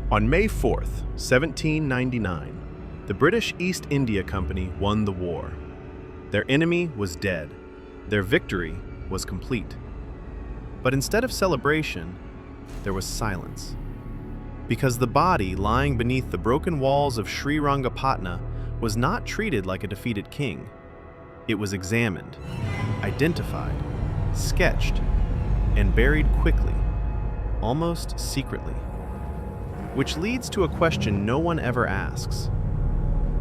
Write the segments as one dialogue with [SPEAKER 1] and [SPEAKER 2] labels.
[SPEAKER 1] On May 4th, 1799, the British East India Company won the war. Their enemy was dead. Their victory was complete. But instead of celebration, there was silence. Because the body lying beneath the broken walls of Srirangapatna was not treated like a defeated king. It was examined, identified, sketched, and buried quickly, almost secretly. Which leads to a question no one ever asks.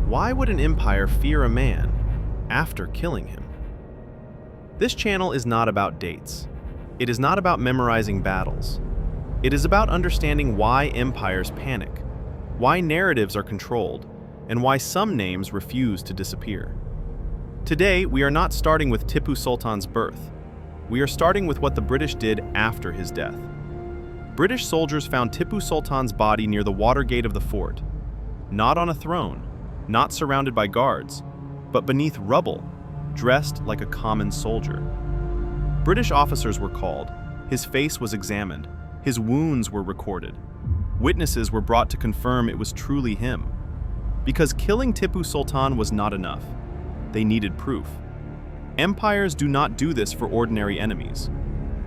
[SPEAKER 1] Why would an empire fear a man after killing him? This channel is not about dates. It is not about memorizing battles. It is about understanding why empires panic, why narratives are controlled, and why some names refuse to disappear. Today, we are not starting with Tippu Sultan's birth. We are starting with what the British did after his death. British soldiers found Tippu Sultan's body near the water gate of the fort, not on a throne, not surrounded by guards, but beneath rubble, dressed like a common soldier. British officers were called, his face was examined, his wounds were recorded. Witnesses were brought to confirm it was truly him. Because killing Tippu Sultan was not enough. They needed proof. Empires do not do this for ordinary enemies.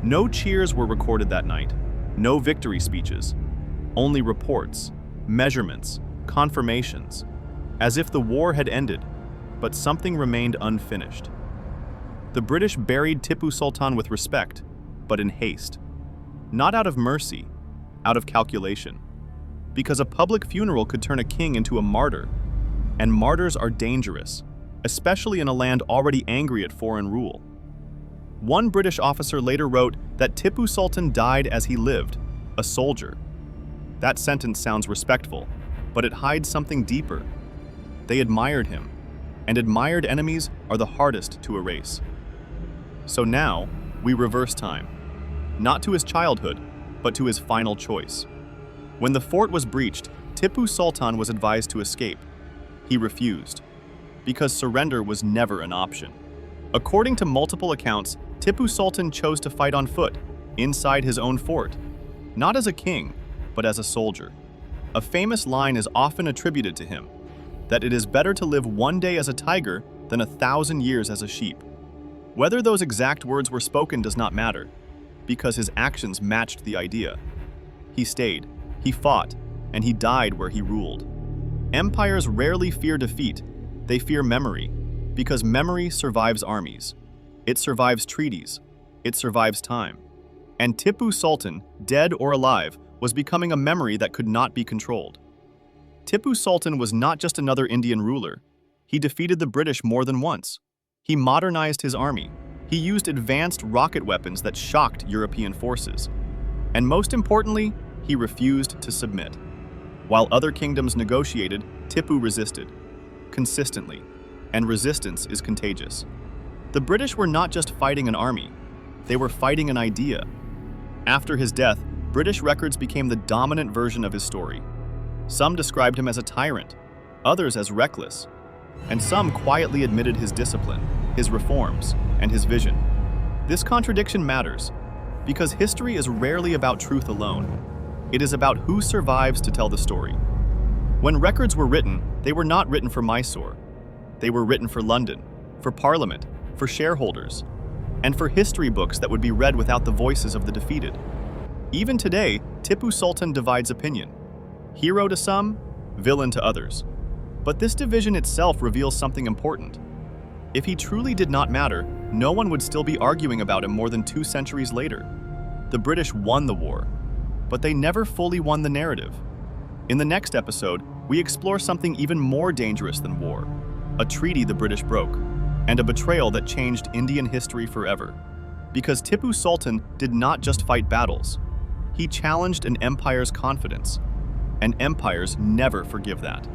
[SPEAKER 1] No cheers were recorded that night. No victory speeches, only reports, measurements, confirmations, as if the war had ended, but something remained unfinished. The British buried Tippu Sultan with respect, but in haste. Not out of mercy, out of calculation. Because a public funeral could turn a king into a martyr, and martyrs are dangerous, especially in a land already angry at foreign rule. One British officer later wrote that Tippu Sultan died as he lived, a soldier. That sentence sounds respectful, but it hides something deeper. They admired him, and admired enemies are the hardest to erase. So now, we reverse time. Not to his childhood, but to his final choice. When the fort was breached, Tippu Sultan was advised to escape. He refused, because surrender was never an option. According to multiple accounts, Tippu Sultan chose to fight on foot, inside his own fort, not as a king, but as a soldier. A famous line is often attributed to him, that it is better to live one day as a tiger than 1,000 years as a sheep. Whether those exact words were spoken does not matter, because his actions matched the idea. He stayed, he fought, and he died where he ruled. Empires rarely fear defeat, they fear memory, because memory survives armies. It survives treaties. It survives time. And Tippu Sultan, dead or alive, was becoming a memory that could not be controlled. Tippu Sultan was not just another Indian ruler. He defeated the British more than once. He modernized his army. He used advanced rocket weapons that shocked European forces. And most importantly, he refused to submit. While other kingdoms negotiated, Tippu resisted, consistently. And resistance is contagious. The British were not just fighting an army, they were fighting an idea. After his death, British records became the dominant version of his story. Some described him as a tyrant, others as reckless, and some quietly admitted his discipline, his reforms, and his vision. This contradiction matters, because history is rarely about truth alone. It is about who survives to tell the story. When records were written, they were not written for Mysore. They were written for London, for Parliament, for shareholders, and for history books that would be read without the voices of the defeated. Even today, Tippu Sultan divides opinion. Hero to some, villain to others. But this division itself reveals something important. If he truly did not matter, no one would still be arguing about him more than 2 centuries later. The British won the war, but they never fully won the narrative. In the next episode, we explore something even more dangerous than war, a treaty the British broke, and a betrayal that changed Indian history forever. Because Tippu Sultan did not just fight battles. He challenged an empire's confidence, and empires never forgive that.